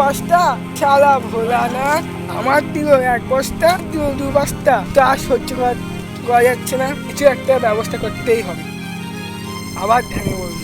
বস্তা সারা ভোলা না আমার দিল এক বস্তা দিল 2 বস্তা, তা সহ্য করা যাচ্ছে না, কিছু একটা ব্যবস্থা করতেই হবে। আবার ধ্যানে বলবো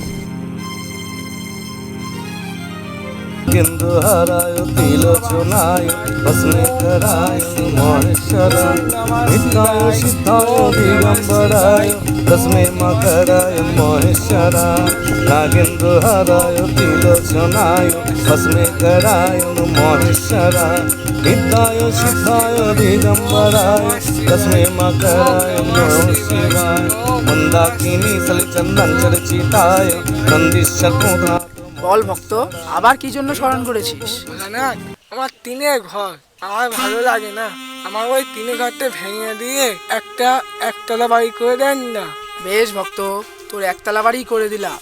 কেন্দুহারায় তিলোচনায় ভস্মে করায় মহেশ্বরায় নিত্যায় সিদ্ধায় দিগম্বরায় তস্মে মকরায় মহেশ্বরায় নাগেন্দুহারায় তিলোচনায় ভস্মে করায় মহেশ্বরায় নিত্যায় সিদ্ধায় দিগম্বরায় তস্মে মকরায় নমঃ শিবায় মন্দাকিনী সলিচন্দন চর্চিতায় নন্দীশ্বর মুধা। বল ভক্ত, আবার কি জন্য স্মরণ করেছিস? না আমার টিনের ঘর আমার ভালো লাগে না, আমার ওই টিনের ঘরটা ভেঙে দিয়ে একতলা বাড়ি করে দেন না। বেশ ভক্ত, তোর একতলা বাড়ি করে দিলাম।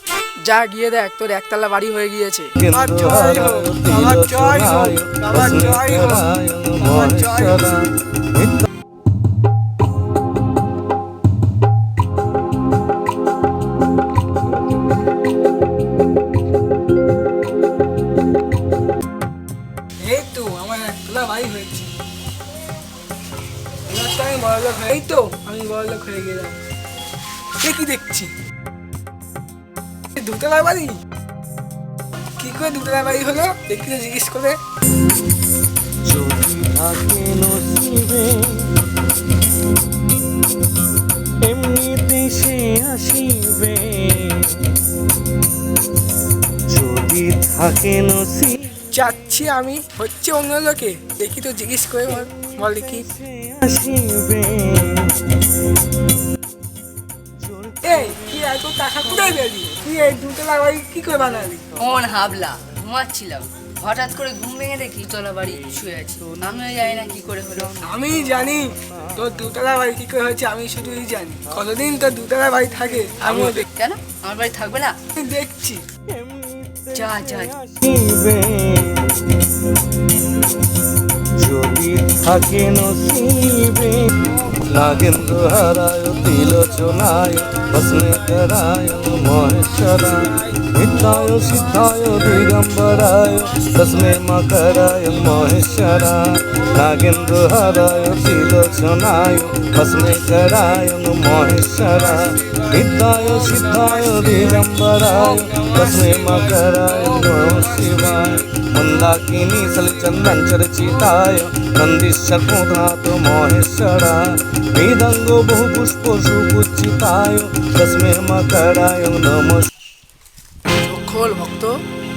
যা গিয়ে দেখ, তোর একতলা বাড়ি হয়ে গিয়েছে। আমার জয় হোক, আমার জয় হোক, আমার জয় হোক, আমার জয় হোক। এই তো আমার একতলা বাড়ি হয়েছে, আমি বড়লোক এই তো আমি বড়লোক হয়ে গেলাম। কি দেখছি দুতলা বাড়ি, কি করে দুতলা বাড়ি হলো দেখি তো জিজ্ঞেস করে। যদি থাকে নসিবে এমনিতে সে আসিবে, যদি থাকে নসিবে যাচ্ছি আমি হচ্ছে অন্য লোকে, দেখি তো জিজ্ঞেস করে বল দেখি। আসিবে। এই কি এত টাকা কোথায় পেলি? তুই এই দুতলা বাড়ি কি করে বানালি? কোন হাবলা, ঘুমাচ্ছিলাম, হঠাৎ করে ঘুম ভেঙে দেখি তলা বাড়ি শুয়ে আছি। আমিও জানি না কি করে হলো। আমি জানি তোর দুতলা বাড়ি কি করে হয়েছে, আমি শুধুই জানি। কতদিন তোর দুতলা বাড়ি থাকে আমিও কেন আমার বাড়ি থাকবে না? দেখছি। যা যা আসিবে। যদি থাকে নসিবে নাগেন্দুহারায় তিলোচনায় ভস্মে করায় মহেশ্বরায় নিত্যায় সিদ্ধায় দিগম্বরায় তস্মে মকরায় মহেশ্বরায় নাগেন্দুহারায় তিলোচনায় ভস্মে করায় মহেশ্বরায় নিত্যায় সিদ্ধায় দিগম্বরায় তস্মে মকরায় নমঃ শিবায় মন্দাকিনী সলিচন্দন চর্চিতায় নন্দীশ্বর মুধাত মহেশ্বরায় মৃদঙ্গ বহু পুষ্প সুপূজিতায় তস্মে মকরায় নমঃ। খোল ভক্ত,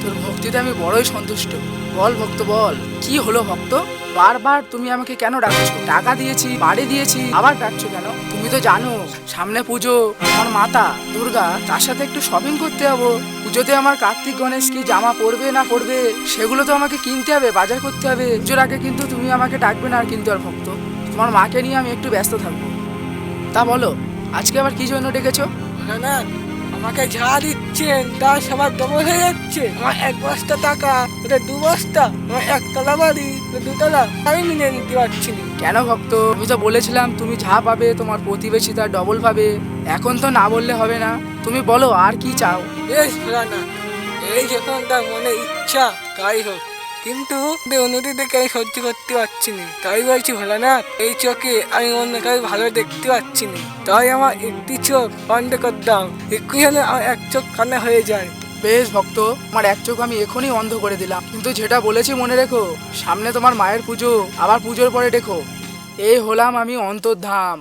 তোর ভক্তিতে আমি বড়ই সন্তুষ্ট। বল ভক্ত বল, কি হলো ভক্ত? বারবার তুমি আমাকে কেন ডাকছো? টাকা দিয়েছি, বাড়ি দিয়েছি, আবার ডাকছো কেন? তুমি তো জানো সামনে পুজো, আমার মাতা দুর্গা, তার সাথে একটু শপিং করতে যাবো। পুজোতে আমার কার্তিক গণেশ কি জামা পরবে না পরবে সেগুলো তো আমাকে কিনতে হবে, বাজার করতে হবে। পুজোর আগে কিন্তু তুমি আমাকে ডাকবে না আর কিন্তু আর ভক্ত। তোমার মাকে নিয়ে আমি একটু ব্যস্ত থাকবো। তা বলো আজকে আবার কি জন্য ডেকেছো? না আমাকে যা দিচ্ছেন তা সবার ডবল হয়ে যাচ্ছে। আমার 1 বস্তা টাকা, ওটা 2 বস্তা, আমার একতলা বাড়ি, দুতলা, আমি মিলে নিতে পারছি না। কেন ভক্ত, আমি তো বলেছিলাম তুমি যা পাবে তোমার প্রতিবেশী তার ডবল পাবে। এখন তো না বললে হবে না, তুমি বলো আর কি চাও? বেশ ভোলানাথ, এই যখন তার মনে ইচ্ছা তাই হোক, কিন্তু উন্নতি দেখে আমি সহ্য করতে পারছি না। তাই বলছি ভোলানাথ, এই চোখে আমি অন্য কাউকে ভালো দেখতে পাচ্ছি না, তাই আমার একটি চোখ বন্ধ করে দাও, একটু যেন আমার এক চোখ কান্না হয়ে যায়। বেশ ভক্ত, আমার এক চোখ আমি এখনই অন্ধ করে দিলাম, কিন্তু যেটা বলেছি মনে রেখো, সামনে তোমার মায়ের পুজো, আবার পুজোর পরে দেখো এই হলাম আমি অন্তর্ধাম।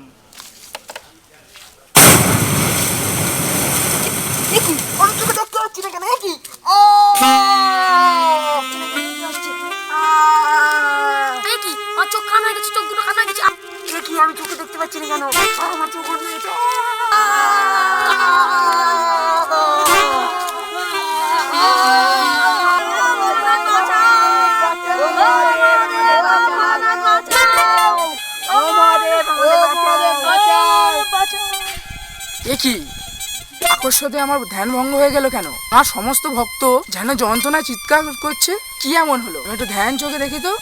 চোখ কানা হয়ে গেছে, চোখ দুটো কানা হয়ে গেছে। আমি চোখে দেখতে পাচ্ছি না কেন? আমার চোখ কি আকস্মাতে আমার ধ্যান ভঙ্গ হয়ে গেল কেন? আমার সমস্ত ভক্ত যেন যন্ত্রণায় চিৎকার করছে। কি এমন হলো? আমি একটু ধ্যান চোখে দেখি তো।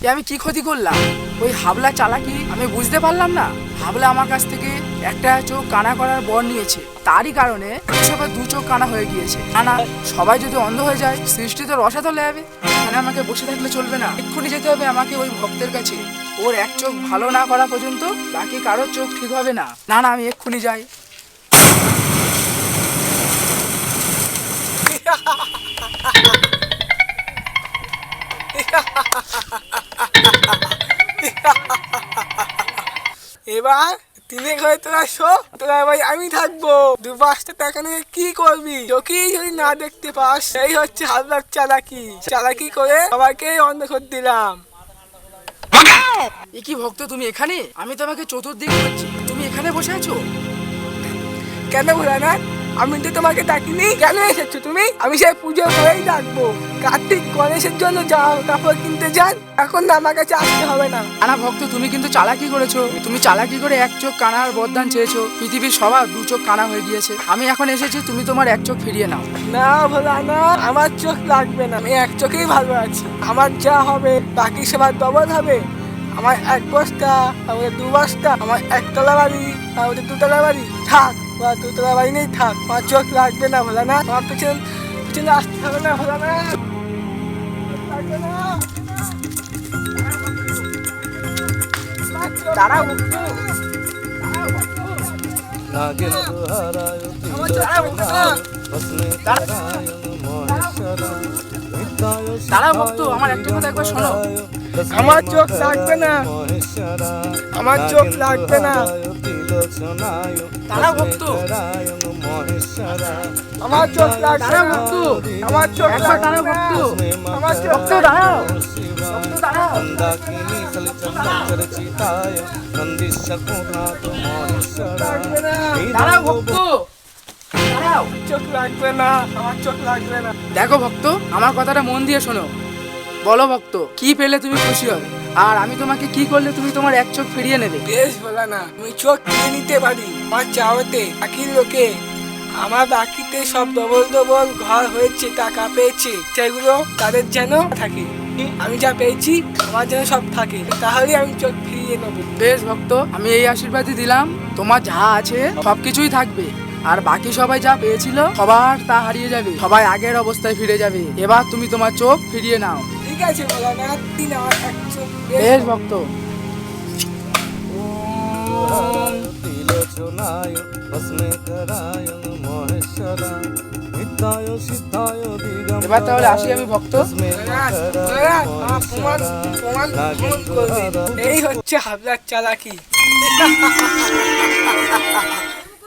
এ আমি কি ক্ষতি করলাম? ওই হাবলা চালাকি আমি বুঝতে পারলাম না। হাবলা আমার কাছ থেকে একটা চোখ কানা করার বর নিয়েছে, তারই কারণে সবার দু চোখ কানা হয়ে গিয়েছে। না, সবাই যদি অন্ধ হয়ে যায় সৃষ্টি তো রসাতলে যাবে। এখানে আমাকে বসে থাকলে চলবে না, এক্ষুনি যেতে হবে আমাকে ওই ভক্তের কাছে। ওর এক চোখ ভালো না করা পর্যন্ত বাকি কারোর চোখ ঠিক হবে না। না, আমি এক্ষুনি যাই। এবার তিনে ঘরে তোরা শো, তোরা ভাই আমি থাকবো। 2-5টা টাকা নিয়ে কি করবি? চোখেই যদি না দেখতে পাস, সেই হচ্ছে হাবলার চালাকি। চালাকি করে সবাইকে অন্ধ করে দিলাম। এ কি ভক্ত, তুমি এখানে? আমি তোমাকে চতুর্দিক করছি, তুমি এখানে বসে আছো? কেন ভোলানাথ, আমি তো তোমাকে ডাকিনি। কেন এসেছো তুমি? আমি সেই পুজো করেই ডাকবো। কার্তিক গণেশের জন্য যাও কাপড় কিনতে যান, এখন না আমার কাছে আসতে হবে না। আনা ভক্ত, তুমি কিন্তু চালাকি করেছো। তুমি চালাকি করে এক চোখ কানার বরদান চেয়েছো। পৃথিবীর সবার দু চোখ কানা হয়ে গিয়েছে। আমি এখন এসেছি, তুমি তোমার এক চোখ ফিরিয়ে নাও। না ভোলানাথ, আমার চোখ লাগবে না, আমি এক চোখেই ভালো আছি। আমার যা হবে বাকি সবার ডবল হবে। আমার 1 বস্তা, আমাদের 2 বস্তা, আমার 1 তলা বাড়ি, আমাদের 2 তলা বাড়ি থাক, বা 2 তলা বাড়ি নেই থাক। আমার চোখ লাগবে না ভোলানাথ, আমার পিছনে আসতে হবে না ভোলানাথ, লাগবে না। দাঁড়াও ভক্ত, নাগেন্দ্র হারায় আমার চোখ লাগবে না। ভস্মে করায় মহেশ্বরা নিত্যায় দাঁড়াও ভক্ত, আমার একটা কথা একবার শোনো। আমার চোখ লাগবে না, আমার চোখ লাগবে না। দাঁড়াও ভক্ত, আমার চোখ লাগবে দাঁড়াও না, ভক্ত, আমার চোখ একবার লাগবে দাঁড়াও না। ভক্ত, আমার চোখ ভক্ত দাঁড়াও, ভক্ত দাঁড়াও। লাগবে না, দাঁড়াও ভক্ত, দাঁড়াও। চোখ লাগবে না, আমার চোখ লাগবে না। দেখো ভক্ত, আমার কথাটা মন দিয়ে শোনো। বলো ভক্ত, কি পেলে তুমি খুশি হবে, আর আমি তোমাকে কি করলে তুমি তোমার এক চোখ ফিরিয়ে নেবে? বেশ বলা না, আমি চোখ কিনে নিতে পারি আমার চাওয়াতে। বাকির লোকে আমার বাকিতে সব ডবল ডবল ঘর হয়েছে, টাকা পেয়েছে, সেগুলো তাদের যেন থাকে। আমি যা পেয়েছি আমার যেন সব থাকে, তাহলে আমি চোখ ফিরিয়ে নেবো। বেশ ভক্ত, আমি এই আশীর্বাদই দিলাম, তোমার যা আছে সবকিছুই থাকবে, আর বাকি সবাই যা পেয়েছিল সবার তা হারিয়ে যাবে, সবাই আগের অবস্থায় ফিরে যাবে। এবার তুমি তোমার চোখ ফিরিয়ে নাও। ঠিক আছে বলা না, দিন আমার এক চোখ। বেশ ভক্ত। তিলোচনায় ভস্মে করায় মহেশ্বরা নিত্যায় সিদ্ধায় দিগম্বরায় এবার তাহলে আসি আমি ভক্ত। ভস্মে করায় মহেশ্বরা নাগেন্দ্র হারায় এই হচ্ছে হাবলার চালাকি।